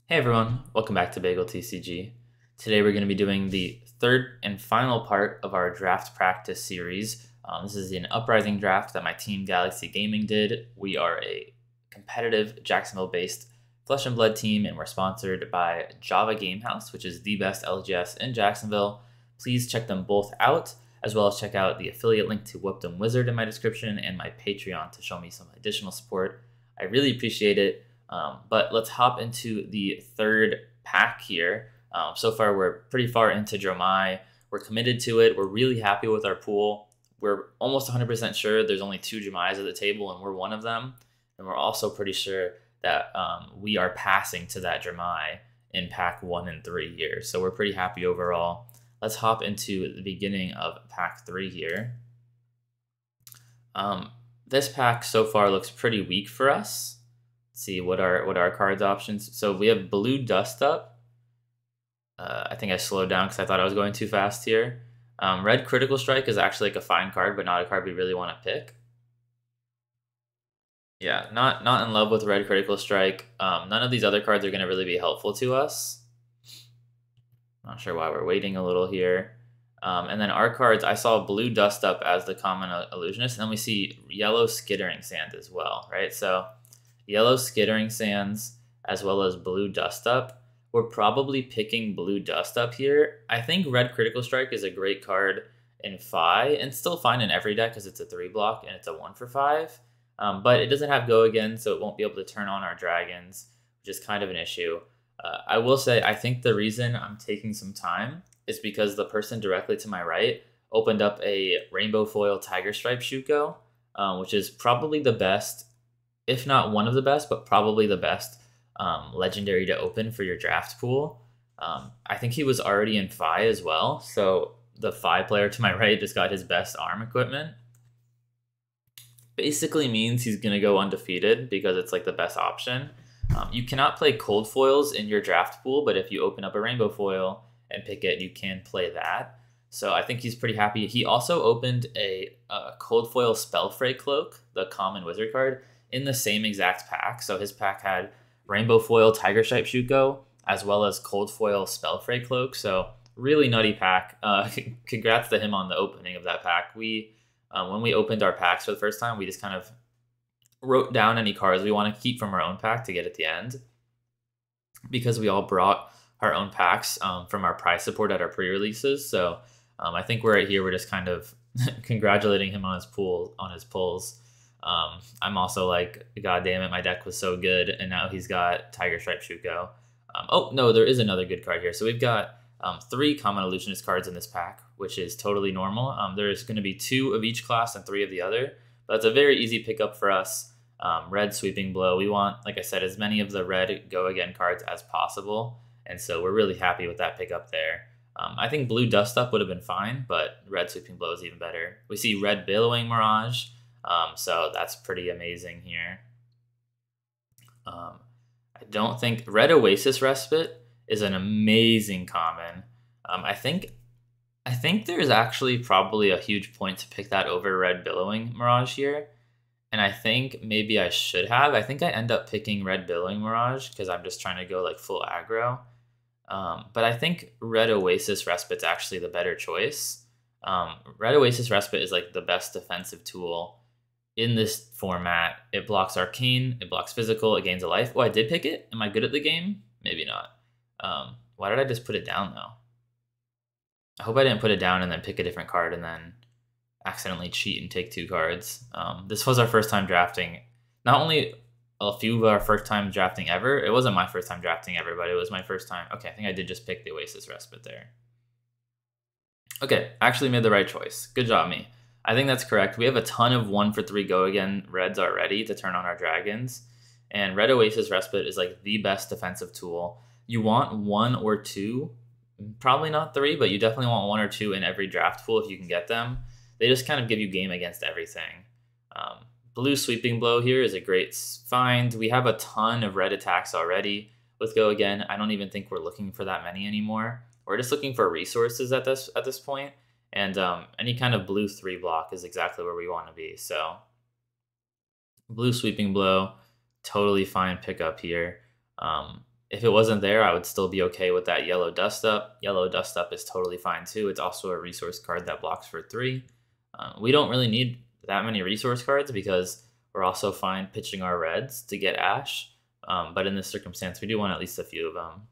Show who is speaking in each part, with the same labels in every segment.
Speaker 1: Hey everyone, welcome back to bageltcg. Today we're going to be doing the third and final part of our draft practice series. This is an uprising draft that my team Galaxxi Gaming did. We are a competitive Jacksonville-based flesh and blood team, and we're sponsored by Java Game House, which is the best LGS in Jacksonville. Please check them both out, as well as check out the affiliate link to Whoop'em Wizard in my description and my Patreon to show me some additional support. I really appreciate it. But let's hop into the third pack here. So far, we're pretty far into Dromai. We're committed to it. We're really happy with our pool. We're almost 100% sure there's only 2 Dromais at the table, and we're one of them. And we're also pretty sure that we are passing to that Dromai in pack 1 and 3 here. So we're pretty happy overall. Let's hop into the beginning of pack 3 here. This pack so far looks pretty weak for us. See what our cards options. So we have Blue Dust Up. I think I slowed down because I thought I was going too fast here. Red Critical Strike is actually like a fine card, but not a card we really want to pick. Yeah, not in love with Red Critical Strike. None of these other cards are going to really be helpful to us. Not sure why we're waiting a little here. And then our cards, I saw Blue Dust Up as the common illusionist, and then we see Yellow Skittering Sand as well, right? So Yellow Skittering Sands as well as Blue Dust Up. We're probably picking Blue Dust Up here. I think Red Critical Strike is a great card in Fi, and still fine in every deck because it's a 3-block and it's a 1-for-5. But it doesn't have Go Again, so it won't be able to turn on our dragons, which is kind of an issue. I will say, I think the reason I'm taking some time is because the person directly to my right opened up a Rainbow Foil Tiger Stripe Shuko, which is probably the best, if not one of the best, but probably the best legendary to open for your draft pool. I think he was already in Fi as well, so the Fi player to my right just got his best arm equipment. Basically means he's going to go undefeated because it's like the best option. You cannot play cold foils in your draft pool, but if you open up a rainbow foil and pick it, you can play that. So I think he's pretty happy. He also opened a cold foil Spellfray Cloak, the common wizard card, in the same exact pack. So his pack had Rainbow Foil Tiger Stripe Shuko, as well as Cold Foil Spellfray Cloak. So really nutty pack. Congrats to him on the opening of that pack. When we opened our packs for the first time, we just kind of wrote down any cards we want to keep from our own pack to get at the end, because we all brought our own packs from our prize support at our pre-releases. So I think we're right here. We're just kind of congratulating him on his pulls. I'm also like, God damn it, my deck was so good, and now he's got Tiger Stripe Shuko. Oh, no, there is another good card here. So we've got 3 common illusionist cards in this pack, which is totally normal. There's going to be 2 of each class and 3 of the other, but it's a very easy pickup for us. Red Sweeping Blow. We want, like I said, as many of the red Go Again cards as possible, and so we're really happy with that pickup there. I think Blue Dust Up would have been fine, but Red Sweeping Blow is even better. We see Red Billowing Mirage, so that's pretty amazing here. I don't think Red Oasis Respite is an amazing common. I think there's actually probably a huge point to pick that over Red Billowing Mirage here. And I think maybe I should have. I think I end up picking Red Billowing Mirage because I'm just trying to go like full aggro. But I think Red Oasis Respite's actually the better choice. Red Oasis Respite is like the best defensive tool in this format. It blocks Arcane, it blocks Physical, it gains a life. Oh, I did pick it? Am I good at the game? Maybe not. Why did I just put it down though? I hope I didn't put it down and then pick a different card and then accidentally cheat and take 2 cards. This was our first time drafting. Not only a few of our first time drafting ever, it wasn't my first time drafting ever, but it was my first time. Okay, I think I did just pick the Oasis Respite there. Okay, actually made the right choice. Good job, me. I think that's correct. We have a ton of 1-for-3 Go Again reds already to turn on our dragons, and Red Oasis Respite is like the best defensive tool. You want 1 or 2, probably not 3, but you definitely want 1 or 2 in every draft pool if you can get them. They just kind of give you game against everything. Blue Sweeping Blow here is a great find. We have a ton of red attacks already with Go Again. I don't even think we're looking for that many anymore. We're just looking for resources at this point. And any kind of blue 3-block is exactly where we want to be. So Blue Sweeping Blow, totally fine pickup here. If it wasn't there, I would still be okay with that yellow dust up. Yellow dust up is totally fine too. It's also a resource card that blocks for 3. We don't really need that many resource cards because we're also fine pitching our reds to get Ash. But in this circumstance, we do want at least a few of them.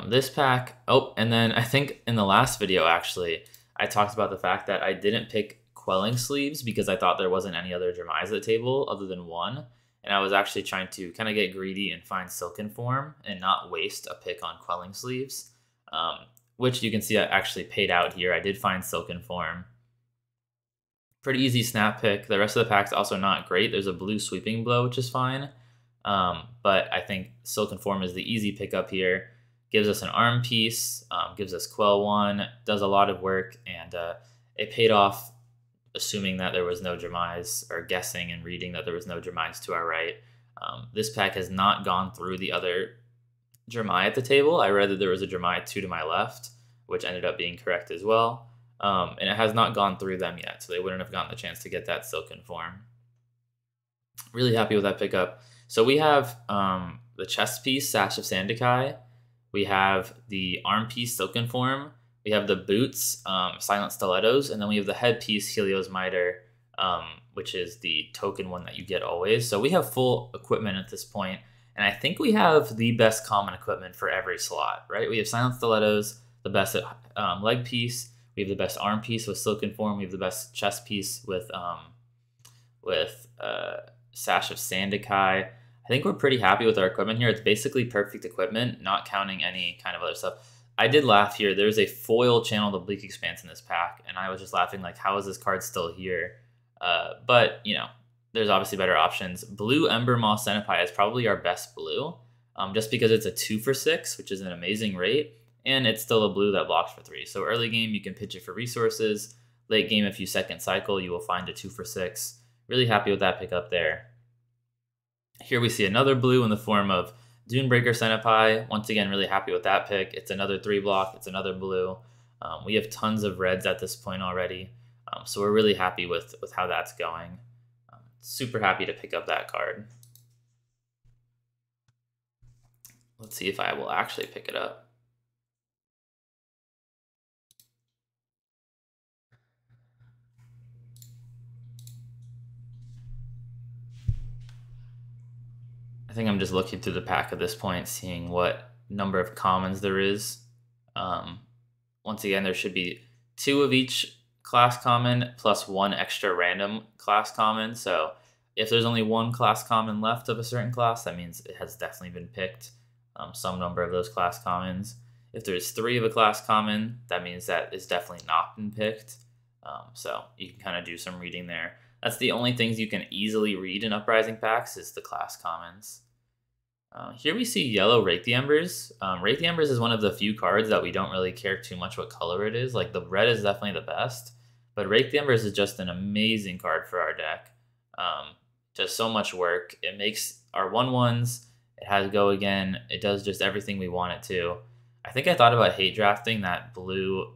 Speaker 1: This pack, and then I think in the last video, actually, I talked about the fact that I didn't pick Quelling Sleeves because I thought there wasn't any other Jeremiahs at the table other than one. And I was actually trying to kind of get greedy and find Silken Form and not waste a pick on Quelling Sleeves, which you can see I actually paid out here. I did find Silken Form. Pretty easy snap pick. The rest of the pack's also not great. There's a blue Sweeping Blow, which is fine. But I think Silken Form is the easy pickup here. Gives us an arm piece, gives us Quell 1, does a lot of work, and it paid off assuming that there was no Jeremiahs, or guessing and reading that there was no Jeremiahs to our right. This pack has not gone through the other Jeremiah at the table. I read that there was a Jeremiah 2 to my left, which ended up being correct as well. And it has not gone through them yet, so they wouldn't have gotten the chance to get that Silken Form. Really happy with that pickup. So we have the chest piece, Sash of Sandakai. We have the arm piece, Silken Form. We have the boots, Silent Stilettos, and then we have the headpiece, Helios Miter, which is the token one that you get always. So we have full equipment at this point, and I think we have the best common equipment for every slot, right? We have Silent Stilettos, the best leg piece. We have the best arm piece with Silken Form. We have the best chest piece with Sash of Sandakai. I think we're pretty happy with our equipment here. It's basically perfect equipment, not counting any kind of other stuff. I did laugh here. There's a foil Channel the Bleak Expanse in this pack, and I was just laughing like, how is this card still here? But, you know, there's obviously better options. Blue Ember Moss Centipede is probably our best blue, just because it's a 2 for 6, which is an amazing rate, and it's still a blue that blocks for 3. So early game, you can pitch it for resources. Late game, if you second cycle, you will find a 2 for 6. Really happy with that pickup there. Here we see another blue in the form of Dunebreaker Centipede. Once again, really happy with that pick. It's another 3 block. It's another blue. We have tons of reds at this point already. So we're really happy with how that's going. Super happy to pick up that card. Let's see if I will actually pick it up. I think I'm just looking through the pack at this point, seeing what number of commons there is. Once again, there should be 2 of each class common plus 1 extra random class common. So if there's only 1 class common left of a certain class, that means it has definitely been picked, some number of those class commons. If there's 3 of a class common, that means that it's definitely not been picked. So you can kind of do some reading there. That's the only things you can easily read in Uprising packs is the class commons. Here we see yellow Rake the Embers. Rake the Embers is one of the few cards that we don't really care too much what color it is. Like the red is definitely the best, but Rake the Embers is just an amazing card for our deck. Just so much work. It makes our 1/1s. It has Go Again. It does just everything we want it to. I think I thought about hate drafting that blue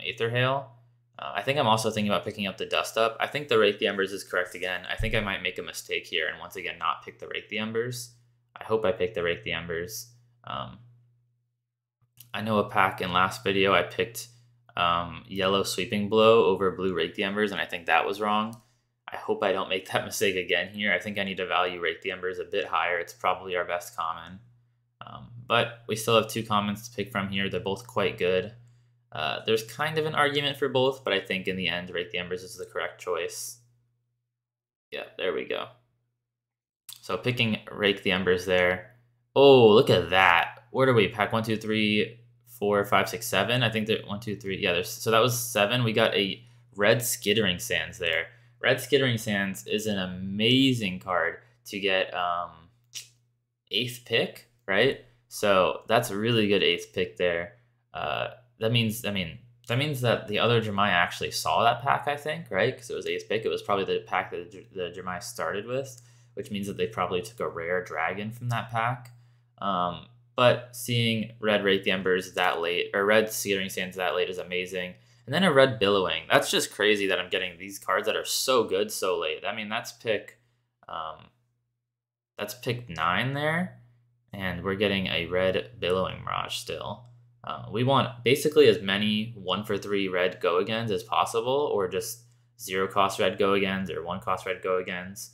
Speaker 1: Aether Hail. I think I'm also thinking about picking up the Dust Up. I think the Rake the Embers is correct again. I think I might make a mistake here and once again not pick the Rake the Embers. I hope I picked the Rake the Embers. I know a pack in last video I picked yellow Sweeping Blow over blue Rake the Embers, and I think that was wrong. I hope I don't make that mistake again here. I think I need to value Rake the Embers a bit higher. It's probably our best common. But we still have 2 commons to pick from here. They're both quite good. There's kind of an argument for both, but I think in the end, Rake the Embers is the correct choice. Yeah, there we go. So picking Rake the Embers there. Oh, look at that. Where are we? Pack 1, 2, 3, 4, 5, 6, 7. I think that 1, 2, 3. Yeah, so that was 7. We got a red Skittering Sands there. Red Skittering Sands is an amazing card to get 8th pick, right? So that's a really good 8th pick there. That means that the other Jeremiah actually saw that pack, I think, right? Because it was 8th pick. It was probably the pack that the Jeremiah started with, which means that they probably took a rare dragon from that pack. But seeing red Rake the Embers that late, or red Skittering Sands that late is amazing. And then a red Billowing. That's just crazy that I'm getting these cards that are so good so late. I mean, that's pick 9 there. And we're getting a red Billowing Mirage still. We want basically as many 1-for-3 red go-agains as possible, or just 0-cost red go-agains or 1-cost red go-agains.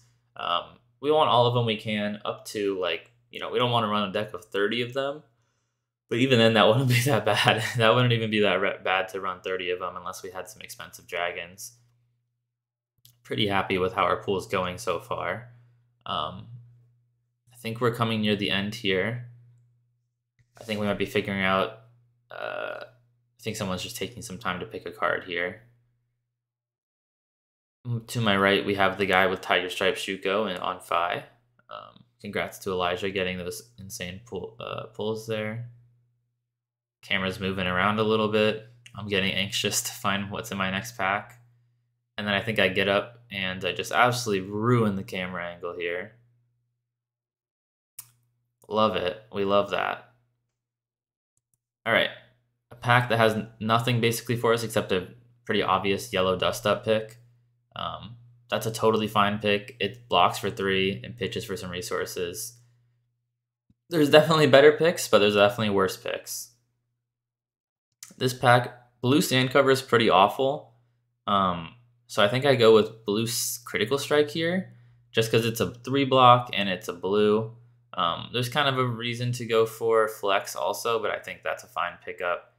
Speaker 1: We want all of them we can, up to, like, we don't want to run a deck of 30 of them. But even then, that wouldn't be that bad. That wouldn't even be that bad to run 30 of them unless we had some expensive dragons. Pretty happy with how our pool is going so far. I think we're coming near the end here. I think we might be figuring out... I think someone's just taking some time to pick a card here. To my right, we have the guy with Tiger Stripe Shuko and on Fi. Congrats to Elijah getting those insane pulls there. Camera's moving around a little bit. I'm getting anxious to find what's in my next pack. And then I think I get up and I just absolutely ruin the camera angle here. Love it. We love that. All right. A pack that has nothing basically for us except a pretty obvious yellow dust up pick. That's a totally fine pick. It blocks for 3 and pitches for some resources. There's definitely better picks, but there's definitely worse picks. This pack, blue sand cover is pretty awful. So I think I go with blue critical strike here, just because it's a 3 block and it's a blue. There's kind of a reason to go for flex also, but I think that's a fine pickup.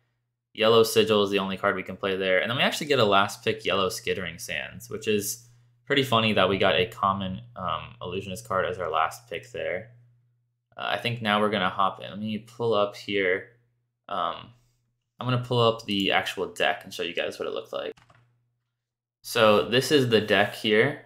Speaker 1: Yellow sigil is the only card we can play there. And then we actually get a last pick yellow skittering sands, which is pretty funny that we got a common illusionist card as our last pick there. I think now we're going to hop in. Let me pull up here. I'm going to pull up the actual deck and show you guys what it looked like. So this is the deck here.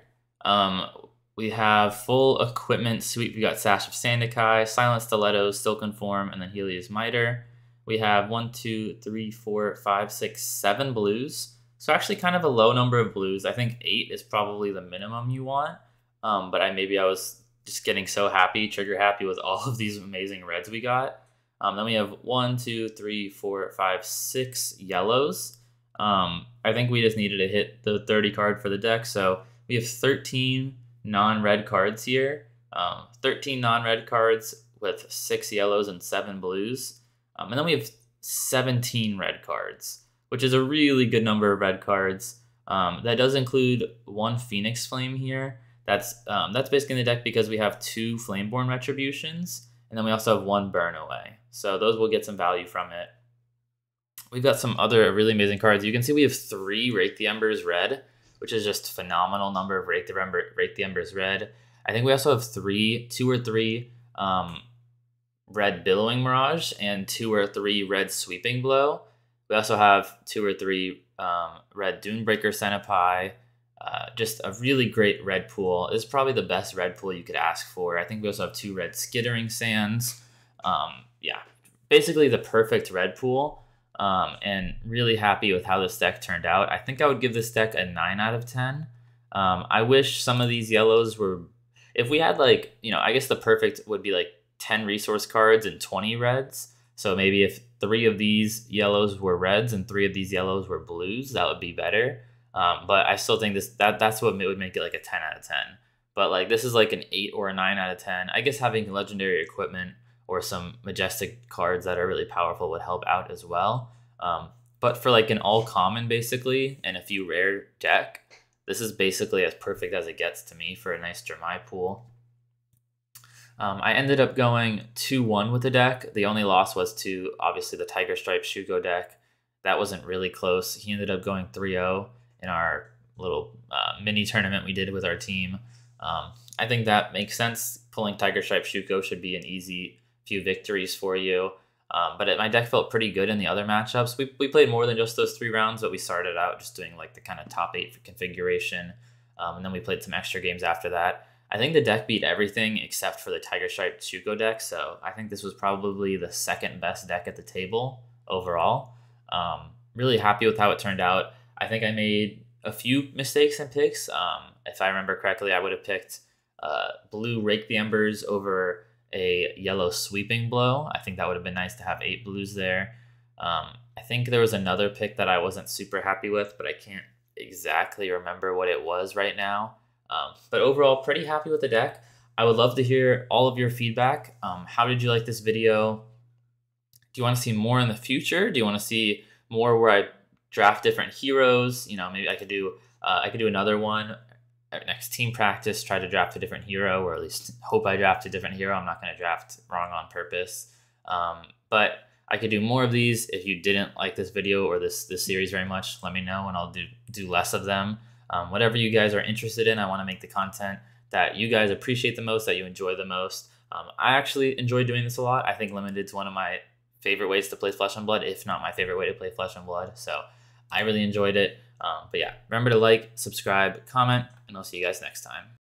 Speaker 1: We have full equipment sweep. We got Sash of Sandakai, Silent Stilettos, Silken Form, and then Helios Miter. We have 1, 2, 3, 4, 5, 6, 7 blues. So actually kind of a low number of blues. I think 8 is probably the minimum you want. But maybe I was just getting so happy, trigger happy with all of these amazing reds we got. Then we have 1, 2, 3, 4, 5, 6 yellows. I think we just needed to hit the 30 card for the deck. So we have 13 non-red cards here. 13 non-red cards with 6 yellows and 7 blues. And then we have 17 red cards, which is a really good number of red cards. That does include 1 Phoenix Flame here. That's basically in the deck because we have 2 Flameborn Retributions, and then we also have 1 Burn Away. So those will get some value from it. We've got some other really amazing cards. You can see we have 3 Rake the Embers red, which is just a phenomenal number of Rake the Embers red. I think we also have 2 or 3 red Billowing Mirage and 2 or 3 red Sweeping Blow. We also have 2 or 3 red Dunebreaker Senpai. Just a really great red pool. This is probably the best red pool you could ask for. I think we also have 2 red Skittering Sands. Yeah, basically the perfect red pool. And really happy with how this deck turned out. I think I would give this deck a 9 out of 10. I wish some of these yellows were... If we had, like, I guess the perfect would be like 10 resource cards and 20 reds. So maybe if 3 of these yellows were reds and 3 of these yellows were blues, that would be better. But I still think that's what would make it like a 10 out of 10. But like this is like an 8 or a 9 out of 10. I guess having legendary equipment or some majestic cards that are really powerful would help out as well. But for like an all common basically and a few rare deck, this is basically as perfect as it gets to me for a nice Jermai pool. I ended up going 2-1 with the deck. The only loss was to obviously the Tiger Stripe Shugo deck. That wasn't really close. He ended up going 3-0 in our little mini tournament we did with our team. I think that makes sense. Pulling Tiger Stripe Shugo should be an easy few victories for you. But my deck felt pretty good in the other matchups. We played more than just those 3 rounds, but we started out just doing like the kind of top 8 for configuration. And then we played some extra games after that. I think the deck beat everything except for the Tiger Stripe Shugo deck. So I think this was probably the second best deck at the table overall. Really happy with how it turned out. I think I made a few mistakes in picks. If I remember correctly, I would have picked blue Rake the Embers over a yellow Sweeping Blow. I think that would have been nice to have 8 blues there. I think there was another pick that I wasn't super happy with, but I can't exactly remember what it was right now. But overall, pretty happy with the deck. I would love to hear all of your feedback. How did you like this video? Do you want to see more in the future? Do you want to see more where I draft different heroes? You know, maybe I could do another one at next team practice, try to draft a different hero, or at least hope I draft a different hero. I'm not going to draft wrong on purpose. But I could do more of these. If you didn't like this video or this series very much, let me know and I'll do less of them. Whatever you guys are interested in, I want to make the content that you guys appreciate the most, that you enjoy the most. I actually enjoy doing this a lot. I think Limited's one of my favorite ways to play Flesh and Blood, if not my favorite way to play Flesh and Blood. So I really enjoyed it. But yeah, remember to like, subscribe, comment, and I'll see you guys next time.